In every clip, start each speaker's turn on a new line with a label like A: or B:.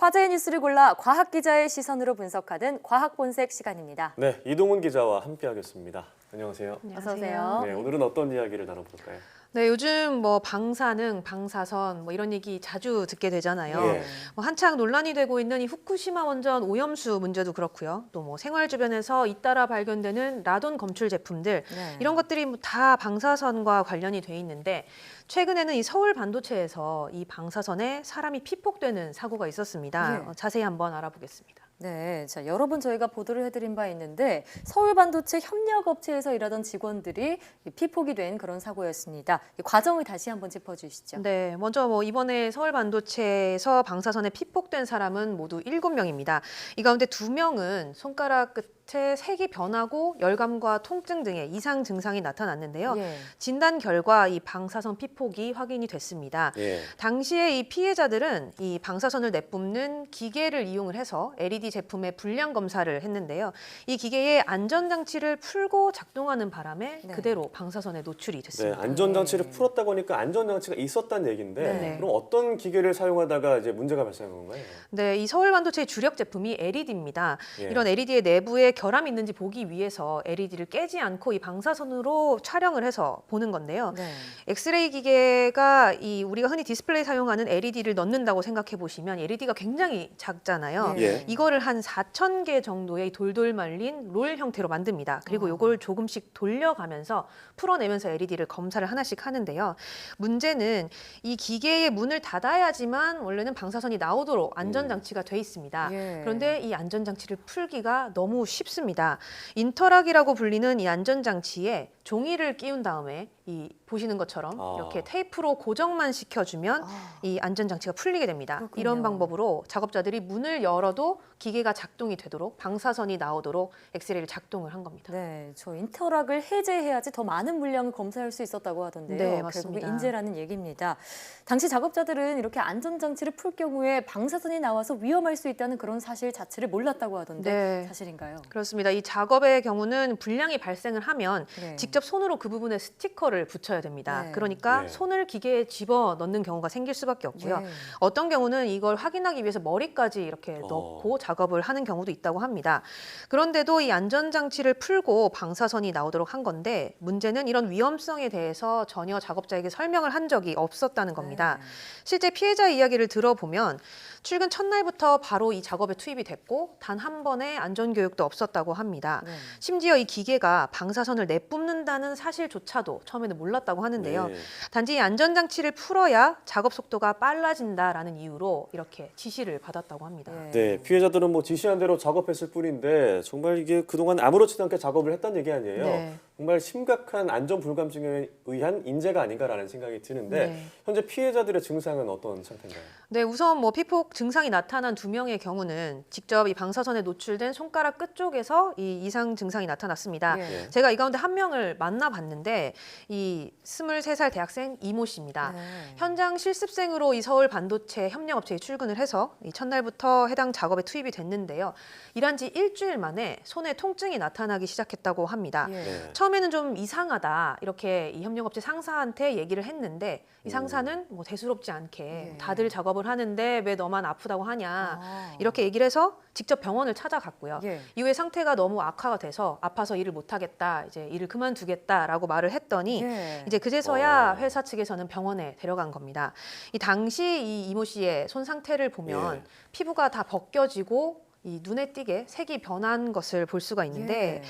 A: 화제의 뉴스를 골라 과학 기자의 시선으로 분석하는 과학 본색 시간입니다.
B: 네, 이동훈 기자와 함께하겠습니다. 안녕하세요.
A: 어서 오세요.
B: 네, 오늘은 어떤 이야기를 나눠볼까요?
C: 네, 요즘 뭐 방사능, 방사선 뭐 이런 얘기 자주 듣게 되잖아요.
B: 예.
C: 뭐 한창 논란이 되고 있는 이 후쿠시마 원전 오염수 문제도 그렇고요. 또 뭐 생활 주변에서 잇따라 발견되는 라돈 검출 제품들
A: 네.
C: 이런 것들이 뭐 다 방사선과 관련이 돼 있는데 최근에는 이 서울 반도체에서 이 방사선에 사람이 피폭되는 사고가 있었습니다.
A: 예.
C: 자세히 한번 알아보겠습니다.
A: 네, 자 여러 번 저희가 보도를 해드린 바 있는데 서울 반도체 협력업체에서 일하던 직원들이 피폭이 된 그런 사고였습니다. 이 과정을 다시 한번 짚어주시죠.
C: 네, 먼저 뭐 이번에 서울 반도체에서 방사선에 피폭된 사람은 모두 7명입니다. 이 가운데 2명은 손가락 끝에 색이 변하고 열감과 통증 등의 이상 증상이 나타났는데요.
A: 예.
C: 진단 결과 이 방사선 피폭이 확인이 됐습니다.
B: 예.
C: 당시에 이 피해자들은 이 방사선을 내뿜는 기계를 이용을 해서 LED 제품의 불량 검사를 했는데요. 이 기계의 안전장치를 풀고 작동하는 바람에
A: 네.
C: 그대로 방사선에 노출이
B: 네,
C: 됐습니다.
B: 안전장치를 풀었다고 하니까 안전장치가 있었다는 얘기인데
C: 네.
B: 그럼 어떤 기계를 사용하다가 이제 문제가 발생한 건가요?
C: 네, 이 서울 반도체의 주력 제품이 LED입니다.
B: 예.
C: 이런 LED의 내부에 결함이 있는지 보기 위해서 LED를 깨지 않고 이 방사선으로 촬영을 해서 보는 건데요.
A: 네.
C: 엑스레이 기계가 이 우리가 흔히 디스플레이 사용하는 LED를 넣는다고 생각해 보시면 LED가 굉장히 작잖아요.
B: 예.
C: 이거를 한 4,000개 정도의 돌돌 말린 롤 형태로 만듭니다. 그리고 이걸 조금씩 돌려가면서 풀어내면서 LED를 검사를 하나씩 하는데요. 문제는 이 기계의 문을 닫아야지만 원래는 방사선이 나오도록 안전장치가 돼 있습니다.
A: 예.
C: 그런데 이 안전장치를 풀기가 너무 쉽습니다. 인터락이라고 불리는 이 안전장치에 종이를 끼운 다음에 이 보시는 것처럼
B: 아.
C: 이렇게 테이프로 고정만 시켜주면
A: 아.
C: 이 안전장치가 풀리게 됩니다.
A: 그렇군요.
C: 이런 방법으로 작업자들이 문을 열어도 기계가 작동이 되도록 방사선이 나오도록 엑스레이를 작동을 한 겁니다.
A: 네, 저 인터락을 해제해야지 더 많은 물량을 검사할 수 있었다고 하던데요.
C: 네,
A: 결국에
C: 맞습니다.
A: 인재라는 얘기입니다. 당시 작업자들은 이렇게 안전장치를 풀 경우에 방사선이 나와서 위험할 수 있다는 그런 사실 자체를 몰랐다고 하던데
C: 네.
A: 사실인가요?
C: 그렇습니다. 이 작업의 경우는 불량이 발생을 하면
A: 네.
C: 직접 손으로 그 부분에 스티커를 붙여야 됩니다.
A: 네.
C: 그러니까
B: 네.
C: 손을 기계에 집어 넣는 경우가 생길 수밖에 없고요.
A: 예.
C: 어떤 경우는 이걸 확인하기 위해서 머리까지 이렇게
B: 어.
C: 넣고 작업을 하는 경우도 있다고 합니다. 그런데도 이 안전장치를 풀고 방사선이 나오도록 한 건데 문제는 이런 위험성에 대해서 전혀 작업자에게 설명을 한 적이 없었다는 겁니다.
A: 네.
C: 실제 피해자 이야기를 들어보면 출근 첫날부터 바로 이 작업에 투입이 됐고 단 한 번의 안전교육도 없었다고 합니다.
A: 네.
C: 심지어 이 기계가 방사선을 내뿜는다는 사실조차도 처음에는 몰랐다고 하는데요.
B: 네.
C: 단지 이 안전장치를 풀어야 작업 속도가 빨라진다라는 이유로 이렇게 지시를 받았다고 합니다.
A: 예.
B: 네, 피해자들은 뭐 지시한 대로 작업했을 뿐인데 정말 이게 그동안 아무렇지도 않게 작업을 했다는 얘기 아니에요.
C: 네.
B: 정말 심각한 안전 불감증에 의한 인재가 아닌가라는 생각이 드는데
C: 네.
B: 현재 피해자들의 증상은 어떤 상태인가요?
C: 네, 우선 뭐 피폭 증상이 나타난 2명의 경우는 직접 이 방사선에 노출된 손가락 끝 쪽에서 이 이상 증상이 나타났습니다.
A: 예.
C: 제가 이 가운데 한 명을 만나봤는데 이 23살 대학생 이모 씨입니다.
A: 네.
C: 현장 실습생으로 이 서울 반도체 협력업체에 출근을 해서 이 첫날부터 해당 작업에 투입이 됐는데요. 일한 지 일주일 만에 손에 통증이 나타나기 시작했다고 합니다.
A: 예.
B: 네.
C: 처음에는 좀 이상하다 이렇게 이 협력업체 상사한테 얘기를 했는데 이 상사는 뭐 대수롭지 않게
A: 예.
C: 다들 작업을 하는데 왜 너만 아프다고 하냐
A: 아.
C: 이렇게 얘기를 해서 직접 병원을 찾아갔고요.
A: 예.
C: 이후에 상태가 너무 악화가 돼서 아파서 일을 못하겠다 이제 일을 그만두겠다라고 말을 했더니
A: 예.
C: 이제 그제서야
B: 어.
C: 회사 측에서는 병원에 데려간 겁니다. 이 당시 이 이모 씨의 손 상태를 보면
B: 예.
C: 피부가 다 벗겨지고 이 눈에 띄게 색이 변한 것을 볼 수가 있는데
A: 예.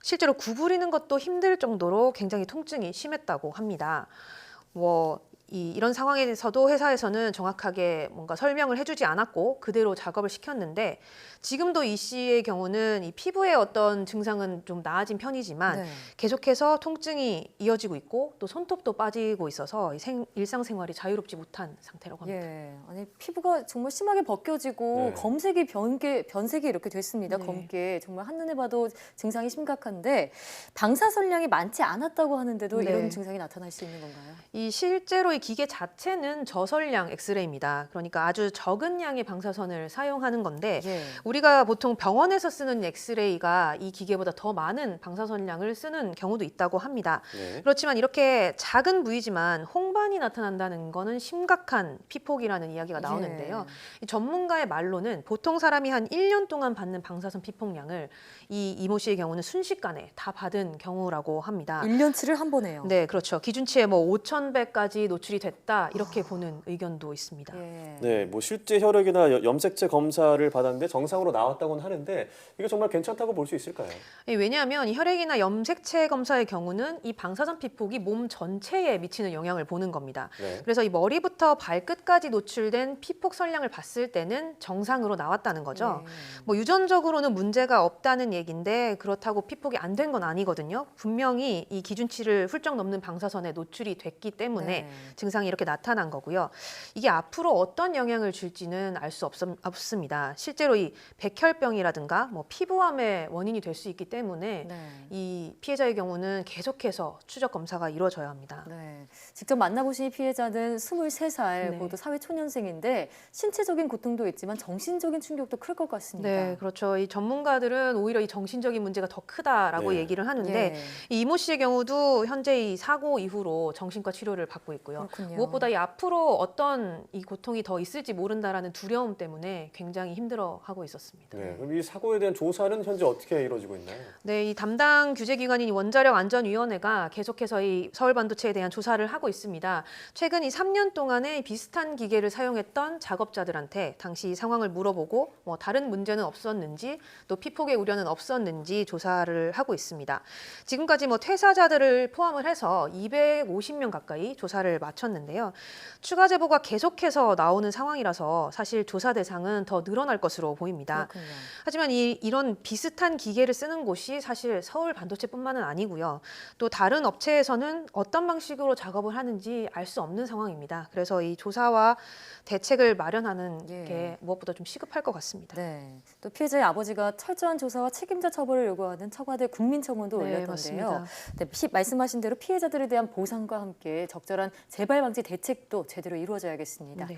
C: 실제로 구부리는 것도 힘들 정도로 굉장히 통증이 심했다고 합니다. 이런 상황에서도 회사에서는 정확하게 뭔가 설명을 해주지 않았고 그대로 작업을 시켰는데 지금도 이 씨의 경우는 이 피부의 어떤 증상은 좀 나아진 편이지만
A: 네.
C: 계속해서 통증이 이어지고 있고 또 손톱도 빠지고 있어서 일상생활이 자유롭지 못한 상태라고 합니다.
A: 예, 아니 피부가 정말 심하게 벗겨지고
B: 네.
A: 검색이 변색이 이렇게 됐습니다.
C: 네.
A: 검게 정말 한눈에 봐도 증상이 심각한데 방사선량이 많지 않았다고 하는데도
C: 네.
A: 이런 증상이 나타날 수 있는 건가요?
C: 실제로 사용하는 기계 자체는 저설량 엑스레이입니다. 그러니까 아주 적은 양의 방사선을 사용하는 건데
A: 예.
C: 우리가 보통 병원에서 쓰는 엑스레이가 이 기계보다 더 많은 방사선량을 쓰는 경우도 있다고 합니다.
B: 네.
C: 그렇지만 이렇게 작은 부위지만 홍반이 나타난다는 거는 심각한 피폭이라는 이야기가 나오는데요. 이 전문가의 말로는 보통 사람이 한 1년 동안 받는 방사선 피폭량을 이 이모 씨의 경우는 순식간에 다 받은 경우라고 합니다.
A: 1년치를 한 번에요.
C: 네, 그렇죠. 기준치에 뭐 5,000배까지 노출이 됐다 이렇게 보는 의견도 있습니다.
A: 예.
B: 네, 뭐 실제 혈액이나 염색체 검사를 받았는데 정상으로 나왔다고는 하는데 이게 정말 괜찮다고 볼 수 있을까요?
C: 왜냐하면 이 혈액이나 염색체 검사의 경우는 이 방사선 피폭이 몸 전체에 미치는 영향을 보는 겁니다.
B: 네.
C: 그래서 이 머리부터 발끝까지 노출된 피폭 선량을 봤을 때는 정상으로 나왔다는 거죠.
A: 예.
C: 뭐 유전적으로는 문제가 없다는 얘기인데 그렇다고 피폭이 안 된 건 아니거든요. 분명히 이 기준치를 훌쩍 넘는 방사선에 노출이 됐기 때문에
A: 네.
C: 증상이 이렇게 나타난 거고요. 이게 앞으로 어떤 영향을 줄지는 알 수 없습니다. 실제로 이 백혈병이라든가 뭐 피부암의 원인이 될 수 있기 때문에
A: 네.
C: 이 피해자의 경우는 계속해서 추적 검사가 이루어져야 합니다.
A: 네. 직접 만나보신 이 피해자는 23살,
C: 네.
A: 모두 사회초년생인데 신체적인 고통도 있지만 정신적인 충격도 클 것 같습니다.
C: 네, 그렇죠. 이 전문가들은 오히려 이 정신적인 문제가 더 크다라고
B: 네.
C: 얘기를 하는데
A: 예.
C: 이 이모 씨의 경우도 현재 이 사고 이후로 정신과 치료를 받고 있고요.
A: 그렇군요.
C: 무엇보다 이 앞으로 어떤 이 고통이 더 있을지 모른다라는 두려움 때문에 굉장히 힘들어하고 있었습니다.
B: 네. 그럼 이 사고에 대한 조사는 현재 어떻게 이루어지고 있나요?
C: 네, 이 담당 규제기관인 원자력 안전위원회가 계속해서 이 서울 반도체에 대한 조사를 하고 있습니다. 최근 이 3년 동안에 비슷한 기계를 사용했던 작업자들한테 당시 상황을 물어보고 뭐 다른 문제는 없었는지 또 피폭의 우려는 없었는지 조사를 하고 있습니다. 지금까지 뭐 퇴사자들을 포함을 해서 250명 가까이 조사를 마쳤는데요. 추가 제보가 계속해서 나오는 상황이라서 사실 조사 대상은 더 늘어날 것으로 보입니다.
A: 그렇군요.
C: 하지만 이런 비슷한 기계를 쓰는 곳이 사실 서울 반도체뿐만은 아니고요. 또 다른 업체에서는 어떤 방식으로 작업을 하는지 알 수 없는 상황입니다. 그래서 이 조사와 대책을 마련하는
A: 예.
C: 게 무엇보다 좀 시급할 것 같습니다.
A: 네. 또 피해자의 아버지가 철저한 조사와 책임자 처벌을 요구하는 청와대 국민청원도
C: 네,
A: 올렸던데요.
C: 맞습니다.
A: 네, 말씀하신 대로 피해자들에 대한 보상과 함께 적절한 재발 방지 대책도 제대로 이루어져야겠습니다.
C: 네.